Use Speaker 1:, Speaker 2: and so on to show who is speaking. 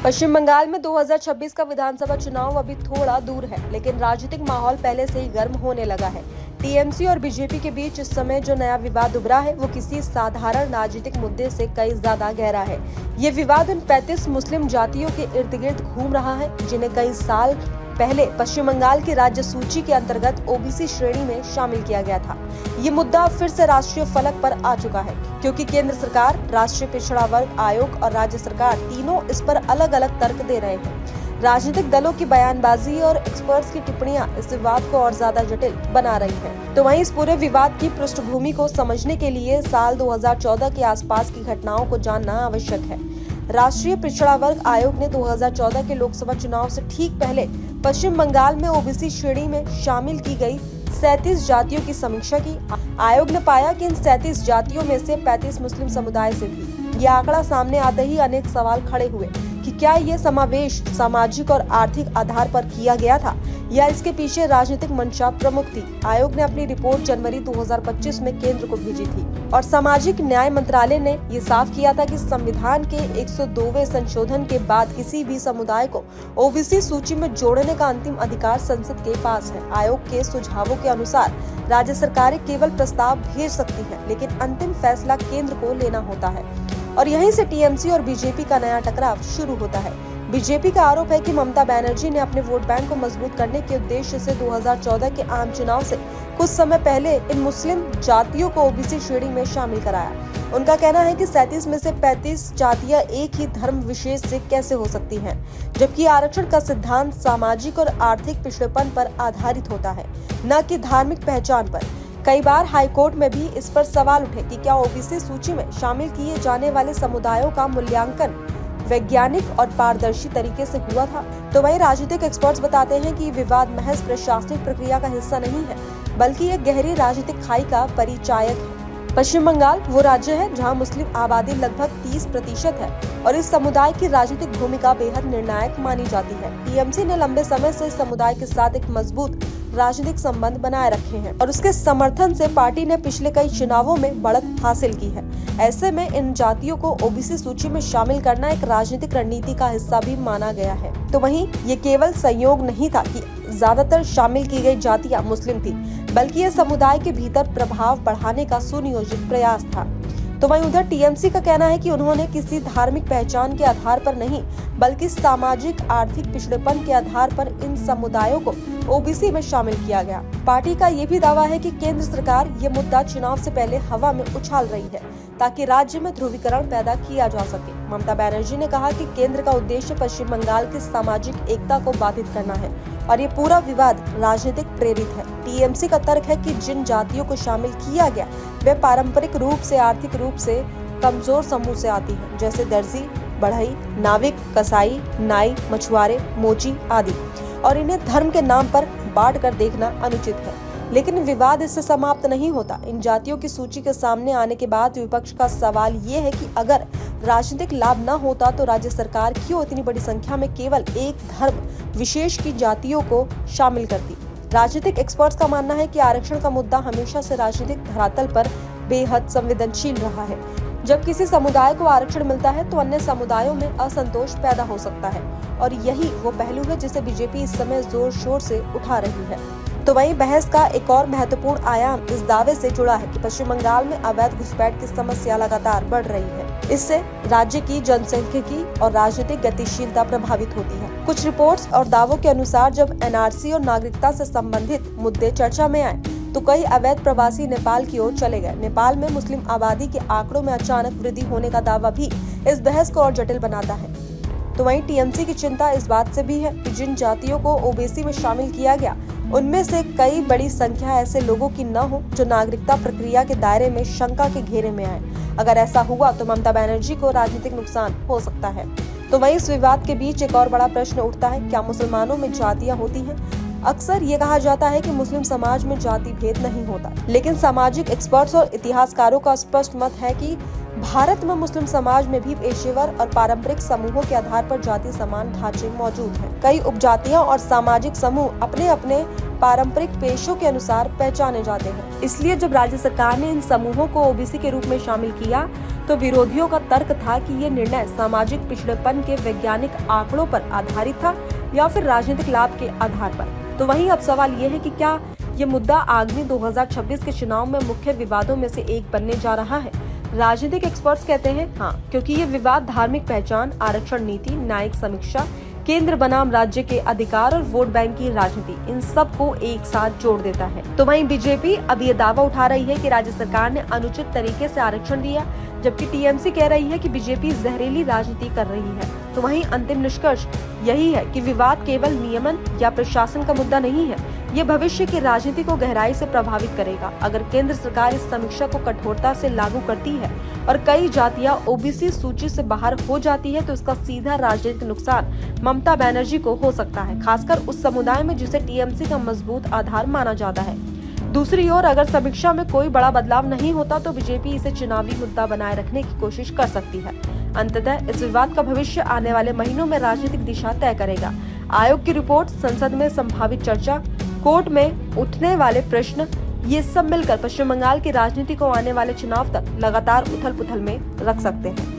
Speaker 1: पश्चिम बंगाल में 2026 का विधानसभा चुनाव अभी थोड़ा दूर है, लेकिन राजनीतिक माहौल पहले से ही गर्म होने लगा है। टीएमसी और बीजेपी के बीच इस समय जो नया विवाद उभरा है, वो किसी साधारण राजनीतिक मुद्दे से कई ज्यादा गहरा है। ये विवाद उन 35 मुस्लिम जातियों के इर्द गिर्द घूम रहा है, जिन्हें कई साल पहले पश्चिम बंगाल की राज्य सूची के अंतर्गत ओबीसी श्रेणी में शामिल किया गया था। ये मुद्दा फिर से राष्ट्रीय फलक पर आ चुका है, क्योंकि केंद्र सरकार, राष्ट्रीय पिछड़ा वर्ग आयोग और राज्य सरकार तीनों इस पर अलग अलग तर्क दे रहे हैं। राजनीतिक दलों की बयानबाजी और एक्सपर्ट्स की टिप्पणियां इस विवाद को और ज्यादा जटिल बना रही हैं। तो वहीं इस पूरे विवाद की पृष्ठभूमि को समझने के लिए साल 2014 के आसपास की घटनाओं को जानना आवश्यक है। राष्ट्रीय पिछड़ा वर्ग आयोग ने 2014 के लोकसभा चुनाव से ठीक पहले पश्चिम बंगाल में ओबीसी श्रेणी में शामिल की गई 37 जातियों की समीक्षा की। आयोग ने पाया कि इन 37 जातियों में से 35 मुस्लिम समुदाय से थी। ये आंकड़ा सामने आते ही अनेक सवाल खड़े हुए कि क्या ये समावेश सामाजिक और आर्थिक आधार पर किया गया था या इसके पीछे राजनीतिक मंशा प्रमुख थी। आयोग ने अपनी रिपोर्ट जनवरी 2025 में केंद्र को भेजी थी और सामाजिक न्याय मंत्रालय ने ये साफ किया था कि संविधान के 102वें संशोधन के बाद किसी भी समुदाय को ओबीसी सूची में जोड़ने का अंतिम अधिकार संसद के पास है। आयोग के सुझावों के अनुसार राज्य सरकारें केवल प्रस्ताव भेज सकती हैं, लेकिन अंतिम फैसला केंद्र को लेना होता है। और यहीं से टीएमसी और बीजेपी का नया टकराव शुरू होता है। बीजेपी का आरोप है कि ममता बनर्जी ने अपने वोट बैंक को मजबूत करने के उद्देश्य से 2014 के आम चुनाव से कुछ समय पहले इन मुस्लिम जातियों को ओबीसी श्रेणी में शामिल कराया। उनका कहना है कि 37 में से 35 जातियां एक ही धर्म विशेष से कैसे हो सकती हैं, जबकि आरक्षण का सिद्धांत सामाजिक और आर्थिक पिछड़ेपन पर आधारित होता है, न कि धार्मिक पहचान पर। कई बार हाईकोर्ट में भी इस पर सवाल उठे कि क्या ओबीसी सूची में शामिल किए जाने वाले समुदायों का मूल्यांकन वैज्ञानिक और पारदर्शी तरीके से हुआ था। तो वहीं राजनीतिक एक्सपर्ट्स बताते हैं कि विवाद महज प्रशासनिक प्रक्रिया का हिस्सा नहीं है, बल्कि एक गहरी राजनीतिक खाई का परिचायक है। पश्चिम बंगाल वो राज्य है जहां मुस्लिम आबादी लगभग 30% है और इस समुदाय की राजनीतिक भूमिका बेहद निर्णायक मानी जाती है। टीएमसी ने लंबे समय से इस समुदाय के साथ एक मजबूत राजनीतिक संबंध बनाए रखे हैं और उसके समर्थन से पार्टी ने पिछले कई चुनावों में बढ़त हासिल की है। ऐसे में इन जातियों को ओबीसी सूची में शामिल करना एक राजनीतिक रणनीति का हिस्सा भी माना गया है। तो वहीं ये केवल संयोग नहीं था कि ज्यादातर शामिल की गई जातियां मुस्लिम थी, बल्कि ये समुदाय के भीतर प्रभाव बढ़ाने का सुनियोजित प्रयास था। तो वहीं उधर टीएमसी का कहना है कि उन्होंने किसी धार्मिक पहचान के आधार पर नहीं, बल्कि सामाजिक आर्थिक पिछड़ेपन के आधार पर इन समुदायों को ओबीसी में शामिल किया गया। पार्टी का ये भी दावा है कि केंद्र सरकार ये मुद्दा चुनाव से पहले हवा में उछाल रही है, ताकि राज्य में ध्रुवीकरण पैदा किया जा सके। ममता बनर्जी ने कहा कि केंद्र का उद्देश्य पश्चिम बंगाल की सामाजिक एकता को बाधित करना है और ये पूरा विवाद राजनीतिक प्रेरित है। टीएमसी का तर्क है कि जिन जातियों को शामिल किया गया वे पारंपरिक रूप से आर्थिक रूप से कमजोर समूह से आती हैं, जैसे दर्जी, बढ़ई, नाविक, कसाई, नाई, मछुआरे, मोची आदि, और इन्हें धर्म के नाम पर बांट कर देखना अनुचित है। लेकिन विवाद इससे समाप्त नहीं होता। इन जातियों की सूची के सामने आने के बाद विपक्ष का सवाल ये है कि अगर राजनीतिक लाभ न होता तो राज्य सरकार क्यों इतनी बड़ी संख्या में केवल एक धर्म विशेष की जातियों को शामिल करती। राजनीतिक एक्सपर्ट्स का मानना है कि आरक्षण का मुद्दा हमेशा से राजनीतिक धरातल पर बेहद संवेदनशील रहा है। जब किसी समुदाय को आरक्षण मिलता है तो अन्य समुदायों में असंतोष पैदा हो सकता है और यही वो पहलू है जिसे बीजेपी इस समय जोर शोर से उठा रही है। तो वहीं बहस का एक और महत्वपूर्ण आयाम इस दावे से जुड़ा है कि पश्चिम बंगाल में अवैध घुसपैठ की समस्या लगातार बढ़ रही है। इससे राज्य की जनसांख्यिकी और राजनीतिक गतिशीलता प्रभावित होती है। कुछ रिपोर्ट्स और दावों के अनुसार जब एनआरसी और नागरिकता से संबंधित मुद्दे चर्चा में आए तो कई अवैध प्रवासी नेपाल की ओर चले गए। नेपाल में मुस्लिम आबादी के आंकड़ों में अचानक वृद्धि होने का दावा भी इस बहस को और जटिल बनाता है। तो वहीं टीएमसी की चिंता इस बात से भी है कि जिन जातियों को ओबीसी में शामिल किया गया उनमें से कई बड़ी संख्या ऐसे लोगों की न हो जो नागरिकता प्रक्रिया के दायरे में शंका के घेरे में आए। अगर ऐसा हुआ तो ममता बनर्जी को राजनीतिक नुकसान हो सकता है। तो वहीं इस विवाद के बीच एक और बड़ा प्रश्न उठता है, क्या मुसलमानों में जातियां होती हैं? अक्सर ये कहा जाता है कि मुस्लिम समाज में जाति भेद नहीं होता, लेकिन सामाजिक एक्सपर्ट्स और इतिहासकारों का स्पष्ट मत है कि भारत में मुस्लिम समाज में भी पेशेवर और पारंपरिक समूहों के आधार पर जाति समान ढांचे मौजूद हैं। कई उपजातियां और सामाजिक समूह अपने अपने पारंपरिक पेशों के अनुसार पहचाने जाते हैं। इसलिए जब राज्य सरकार ने इन समूहों को ओबीसी के रूप में शामिल किया तो विरोधियों का तर्क था कि ये निर्णय सामाजिक पिछड़ेपन के वैज्ञानिक आंकड़ों पर आधारित था या फिर राजनीतिक लाभ के आधार पर। तो वहीं अब सवाल ये है कि क्या ये मुद्दा आगामी 2026 के चुनाव में मुख्य विवादों में से एक बनने जा रहा है। राजनीतिक एक्सपर्ट्स कहते हैं हाँ, क्योंकि ये विवाद धार्मिक पहचान, आरक्षण नीति, न्यायिक समीक्षा, केंद्र बनाम राज्य के अधिकार और वोट बैंक की राजनीति, इन सब को एक साथ जोड़ देता है। तो वहीं बीजेपी अब ये दावा उठा रही है कि राज्य सरकार ने अनुचित तरीके से आरक्षण दिया, जबकि टीएमसी कह रही है कि बीजेपी जहरीली राजनीति कर रही है। तो वहीं अंतिम निष्कर्ष यही है कि विवाद केवल नियमन या प्रशासन का मुद्दा नहीं है, ये भविष्य की राजनीति को गहराई से प्रभावित करेगा। अगर केंद्र सरकार इस समीक्षा को कठोरता से लागू करती है और कई जातियां ओबीसी सूची से बाहर हो जाती है तो इसका सीधा राजनीतिक नुकसान ममता बनर्जी को हो सकता है, खासकर उस समुदाय में जिसे टीएमसी का मजबूत आधार माना जाता है। दूसरी ओर अगर समीक्षा में कोई बड़ा बदलाव नहीं होता तो बीजेपी इसे चुनावी मुद्दा बनाए रखने की कोशिश कर सकती है। अंततः इस विवाद का भविष्य आने वाले महीनों में राजनीतिक दिशा तय करेगा। आयोग की रिपोर्ट, संसद में संभावित चर्चा, कोर्ट में उठने वाले प्रश्न, ये सब मिलकर पश्चिम बंगाल की राजनीति को आने वाले चुनाव तक लगातार उथल-पुथल में रख सकते हैं।